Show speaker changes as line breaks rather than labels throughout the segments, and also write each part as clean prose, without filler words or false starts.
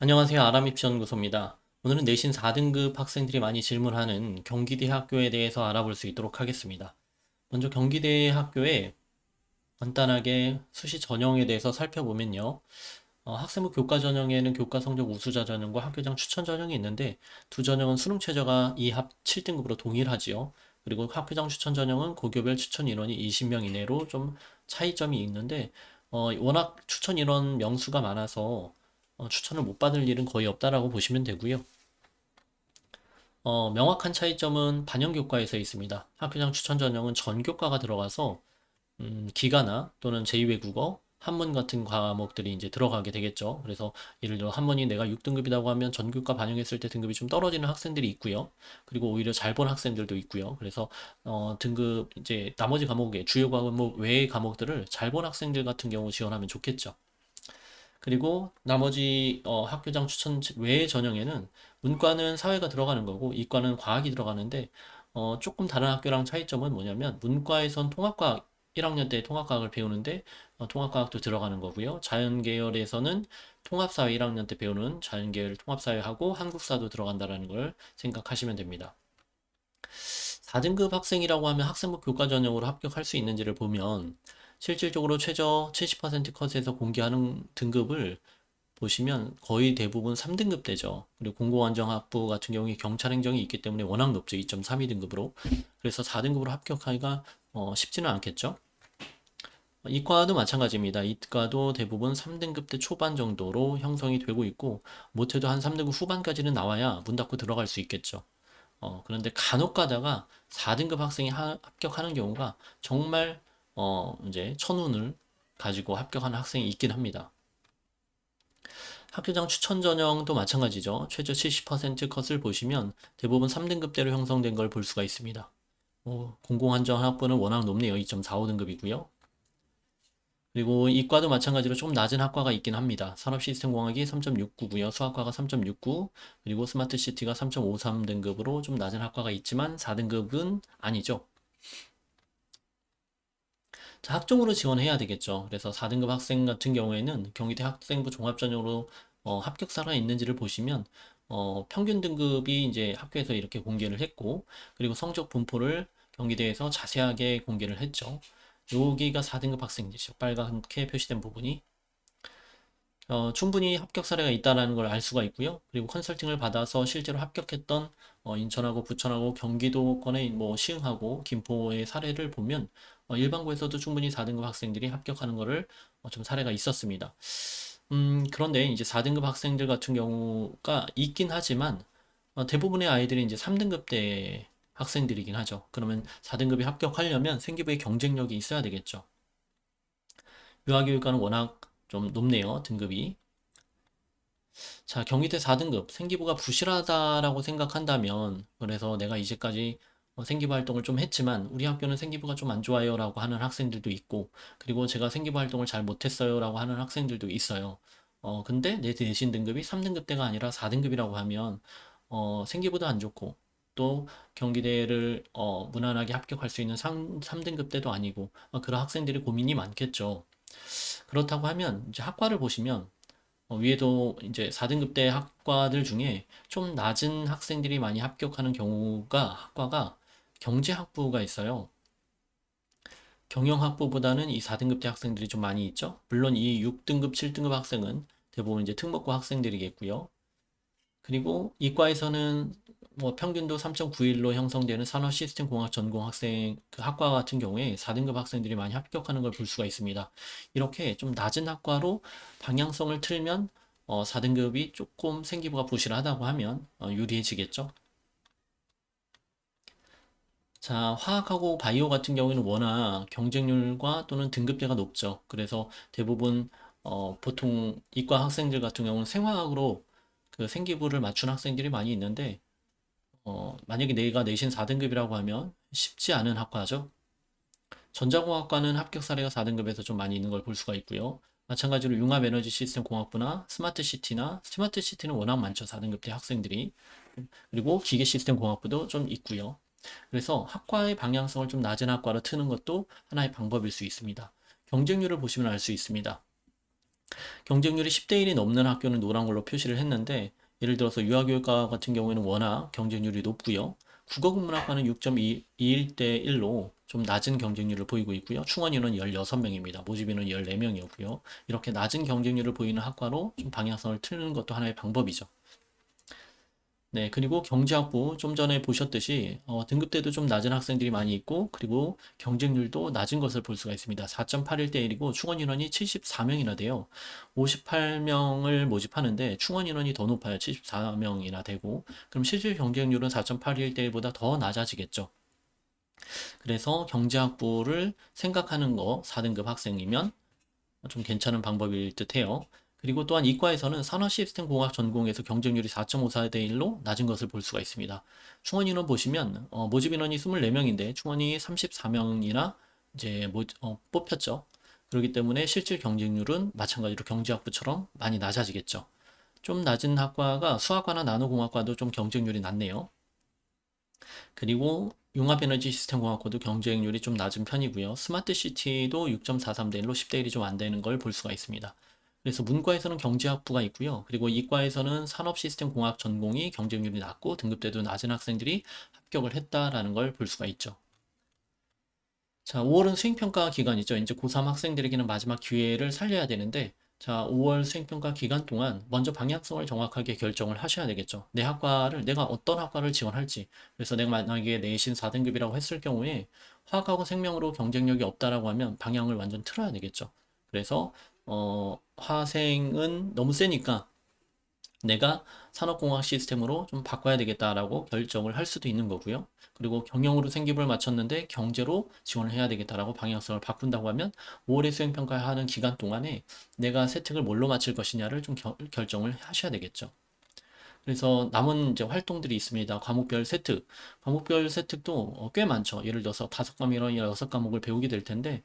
안녕하세요. 아람입시연구소입니다. 오늘은 내신 4등급 학생들이 많이 질문하는 경기대 학교에 대해서 알아볼 수 있도록 하겠습니다. 먼저 경기대 학교의 간단하게 수시 전형에 대해서 살펴보면요. 학생부 교과 전형에는 교과 성적 우수자 전형과 학교장 추천 전형이 있는데 두 전형은 수능 최저가 2합 7등급으로 동일하지요. 그리고 학교장 추천 전형은 고교별 추천 인원이 20명 이내로 좀 차이점이 있는데 워낙 추천 인원 명수가 많아서 추천을 못 받을 일은 거의 없다라고 보시면 되고요. 명확한 차이점은 반영 교과에서 있습니다. 학교장 추천 전형은 전 교과가 들어가서 기가나 또는 제2외국어, 한문 같은 과목들이 이제 들어가게 되겠죠. 그래서 예를 들어 한문이 내가 6등급이라고 하면 전교과 반영했을 때 등급이 좀 떨어지는 학생들이 있고요. 그리고 오히려 잘 본 학생들도 있고요. 그래서 등급 이제 나머지 과목에 주요 과목 외의 과목들을 잘 본 학생들 같은 경우 지원하면 좋겠죠. 그리고 나머지 학교장 추천 외의 전형에는 문과는 사회가 들어가는 거고 이과는 과학이 들어가는데 조금 다른 학교랑 차이점은 뭐냐면 문과에선 통합과학 1학년 때 통합과학을 배우는데 통합과학도 들어가는 거고요. 자연계열에서는 통합사회 1학년 때 배우는 자연계열 통합사회하고 한국사도 들어간다라는 걸 생각하시면 됩니다. 4등급 학생이라고 하면 학생부 교과 전형으로 합격할 수 있는지를 보면 실질적으로 최저 70% 컷에서 공개하는 등급을 보시면 거의 대부분 3등급대죠. 그리고 공공안정학부 같은 경우에 경찰행정이 있기 때문에 워낙 높죠. 2.32등급으로. 그래서 4등급으로 합격하기가 쉽지는 않겠죠. 이과도 마찬가지입니다. 이과도 대부분 3등급대 초반 정도로 형성이 되고 있고 못해도 한 3등급 후반까지는 나와야 문 닫고 들어갈 수 있겠죠. 그런데 간혹 가다가 4등급 학생이 합격하는 경우가 정말 이제 천운을 가지고 합격하는 학생이 있긴 합니다. 학교장 추천 전형도 마찬가지죠. 최저 70% 컷을 보시면 대부분 3등급대로 형성된 걸 볼 수가 있습니다. 공공안전학부는 워낙 높네요. 2.45등급이고요. 그리고 이과도 마찬가지로 조금 낮은 학과가 있긴 합니다. 산업시스템공학이 3.69고요. 수학과가 3.69, 그리고 스마트시티가 3.53등급으로 좀 낮은 학과가 있지만 4등급은 아니죠. 자, 학종으로 지원해야 되겠죠. 그래서 4등급 학생 같은 경우에는 경희대 학생부 종합전형으로 합격사가 있는지를 보시면 평균 등급이 이제 학교에서 이렇게 공개를 했고 그리고 성적 분포를 경희대에서 자세하게 공개를 했죠. 여기가 4등급 학생이죠. 빨갛게 표시된 부분이 충분히 합격 사례가 있다는 걸 알 수가 있고요. 그리고 컨설팅을 받아서 실제로 합격했던 인천하고 부천하고 경기도권의 뭐 시흥하고 김포의 사례를 보면 일반고에서도 충분히 4등급 학생들이 합격하는 것을 좀 사례가 있었습니다. 그런데 이제 4등급 학생들 같은 경우가 있긴 하지만 대부분의 아이들이 이제 3등급대 학생들이긴 하죠. 그러면 4등급에 합격하려면 생기부의 경쟁력이 있어야 되겠죠. 유아교육과는 워낙 좀 높네요, 등급이. 자, 경희대 4등급 생기부가 부실하다라고 생각한다면 그래서 내가 이제까지 생기부 활동을 좀 했지만 우리 학교는 생기부가 좀 안 좋아요라고 하는 학생들도 있고 그리고 제가 생기부 활동을 잘 못했어요라고 하는 학생들도 있어요. 근데 내 내신 등급이 3등급대가 아니라 4등급이라고 하면 생기부도 안 좋고 또 경기대를 무난하게 합격할 수 있는 3등급대도 아니고 그런 학생들이 고민이 많겠죠. 그렇다고 하면 이제 학과를 보시면 위에도 이제 4등급대 학과들 중에 좀 낮은 학생들이 많이 합격하는 경우가 학과가 경제학부가 있어요. 경영학부보다는 이 4등급대 학생들이 좀 많이 있죠. 물론 이 6등급, 7등급 학생은 대부분 이제 특목고 학생들이겠고요. 그리고 이과에서는 뭐 평균도 3.91로 형성되는 산업시스템공학 전공 학생 그 학과 같은 경우에 4등급 학생들이 많이 합격하는 걸 볼 수가 있습니다. 이렇게 좀 낮은 학과로 방향성을 틀면 4등급이 조금 생기부가 부실하다고 하면 유리해지겠죠. 자, 화학하고 바이오 같은 경우에는 워낙 경쟁률과 또는 등급대가 높죠. 그래서 대부분 보통 이과 학생들 같은 경우는 생화학으로 그 생기부를 맞춘 학생들이 많이 있는데 만약에 내가 내신 4등급이라고 하면 쉽지 않은 학과죠. 전자공학과는 합격 사례가 4등급에서 좀 많이 있는 걸 볼 수가 있고요. 마찬가지로 융합에너지 시스템 공학부나 스마트시티는 워낙 많죠. 4등급대 학생들이. 그리고 기계 시스템 공학부도 좀 있고요. 그래서 학과의 방향성을 좀 낮은 학과로 트는 것도 하나의 방법일 수 있습니다. 경쟁률을 보시면 알 수 있습니다. 경쟁률이 10대 1이 넘는 학교는 노란 걸로 표시를 했는데 예를 들어서 유아교육과 같은 경우에는 워낙 경쟁률이 높고요. 국어국문학과는 6.21대 1로 좀 낮은 경쟁률을 보이고 있고요. 충원 인원 16명입니다. 모집 인원 14명이었고요. 이렇게 낮은 경쟁률을 보이는 학과로 좀 방향성을 틀는 것도 하나의 방법이죠. 네, 그리고 경제학부 좀 전에 보셨듯이 등급대도 좀 낮은 학생들이 많이 있고 그리고 경쟁률도 낮은 것을 볼 수가 있습니다. 4.81대 1이고 충원 인원이 74명이나 돼요. 58명을 모집하는데 충원 인원이 더 높아요. 74명이나 되고 그럼 실질 경쟁률은 4.81대 1보다 더 낮아지겠죠. 그래서 경제학부를 생각하는 거 4등급 학생이면 좀 괜찮은 방법일 듯해요. 그리고 또한 이과에서는 산업시스템공학 전공에서 경쟁률이 4.54대 1로 낮은 것을 볼 수가 있습니다. 충원 인원 보시면 모집 인원이 24명인데 충원이 34명이나 이제 뽑혔죠. 그렇기 때문에 실질 경쟁률은 마찬가지로 경제학부처럼 많이 낮아지겠죠. 좀 낮은 학과가 수학과나 나노공학과도 좀 경쟁률이 낮네요. 그리고 융합에너지 시스템공학과도 경쟁률이 좀 낮은 편이고요. 스마트시티도 6.43대 1로 10대 1이 좀 안 되는 걸 볼 수가 있습니다. 그래서 문과에서는 경제학부가 있고요. 그리고 이과에서는 산업시스템공학 전공이 경쟁률이 낮고 등급대도 낮은 학생들이 합격을 했다라는 걸 볼 수가 있죠. 자, 5월은 수행평가 기간이죠. 이제 고3 학생들에게는 마지막 기회를 살려야 되는데, 자, 5월 수행평가 기간 동안 먼저 방향성을 정확하게 결정을 하셔야 되겠죠. 내 학과를, 내가 어떤 학과를 지원할지. 그래서 내가 만약에 내신 4등급이라고 했을 경우에 화학하고 생명으로 경쟁력이 없다라고 하면 방향을 완전 틀어야 되겠죠. 그래서, 화생은 너무 세니까 내가 산업공학 시스템으로 좀 바꿔야 되겠다라고 결정을 할 수도 있는 거고요. 그리고 경영으로 생기부를 마쳤는데 경제로 지원을 해야 되겠다라고 방향성을 바꾼다고 하면 5월에 수행평가하는 기간 동안에 내가 세특을 뭘로 마칠 것이냐를 좀 결정을 하셔야 되겠죠. 그래서 남은 이제 활동들이 있습니다. 과목별 세특. 과목별 세특도 꽤 많죠. 예를 들어서 5과목이나 6과목을 배우게 될 텐데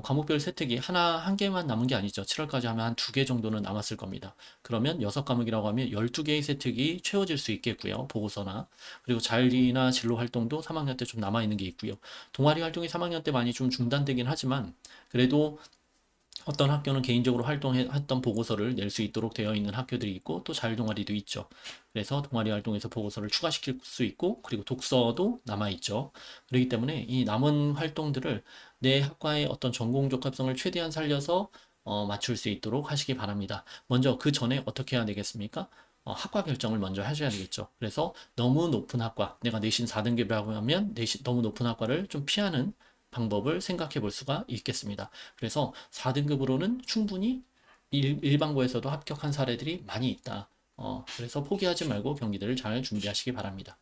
과목별 세특이 한 개만 남은 게 아니죠. 7월까지 하면 한 2개 정도는 남았을 겁니다. 그러면 6과목이라고 하면 12개의 세특이 채워질 수 있겠고요. 보고서나. 그리고 자율이나 진로 활동도 3학년 때 좀 남아있는 게 있고요. 동아리 활동이 3학년 때 많이 좀 중단되긴 하지만 그래도 어떤 학교는 개인적으로 활동했던 보고서를 낼 수 있도록 되어 있는 학교들이 있고 또 자율동아리도 있죠. 그래서 동아리 활동에서 보고서를 추가시킬 수 있고 그리고 독서도 남아있죠. 그렇기 때문에 이 남은 활동들을 내 학과의 어떤 전공 적합성을 최대한 살려서 맞출 수 있도록 하시기 바랍니다. 먼저 그 전에 어떻게 해야 되겠습니까? 학과 결정을 먼저 하셔야 되겠죠. 그래서 너무 높은 학과, 내가 내신 4등급이라고 하면 너무 높은 학과를 좀 피하는 방법을 생각해 볼 수가 있겠습니다. 그래서 4등급으로는 충분히 일반고에서도 합격한 사례들이 많이 있다. 그래서 포기하지 말고 경기들을 잘 준비하시기 바랍니다.